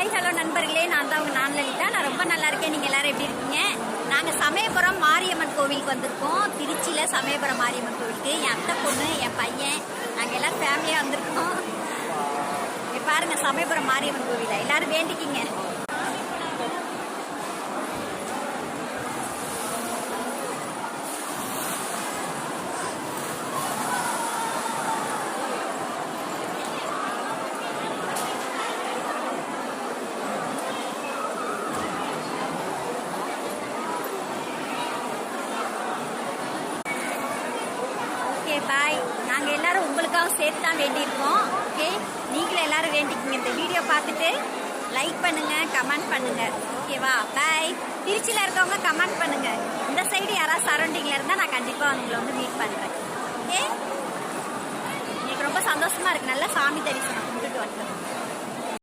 Hi hello நண்பர்களே, நான் தான் உங்கள் லலிதா. நான் ரொம்ப நல்லா இருக்கேன். நீங்கள் எல்லோரும் எப்படி இருக்கீங்க? நாங்கள் சமயபுரம் மாரியம்மன் கோவிலுக்கு வந்திருக்கோம். திருச்சியில் சமயபுரம் மாரியம்மன் கோவிலுக்கு என் அத்தை பொண்ணு, என் பையன், நாங்கள் எல்லாம் ஃபேமிலியாக வந்திருக்கோம். பாருங்கள், சமயபுரம் மாரியம்மன் கோவிலை எல்லோரும் வேண்டிக்கிங்க. Okay bye. நாங்கள் எல்லோரும் உங்களுக்காக சேர்த்து தான் வேண்டியிருக்கோம். ஓகே, நீங்களும் எல்லோரும் வேண்டிக்கிங்க. இந்த வீடியோ பார்த்துட்டு லைக் பண்ணுங்கள், கமெண்ட் பண்ணுங்கள். ஓகேவா? பாய். திருச்சியில் இருக்கவங்க கமெண்ட் பண்ணுங்கள். இந்த சைடு யாராவது சரௌண்டிங்கில் இருந்தால் நான் கண்டிப்பாக உங்களை வந்து மீட் பண்ணுறேன். ஓகே, எனக்கு ரொம்ப சந்தோஷமாக இருக்குது. நல்லா சாமி தரிசனம் கும்பிட்டுட்டு வந்துட்டோம்.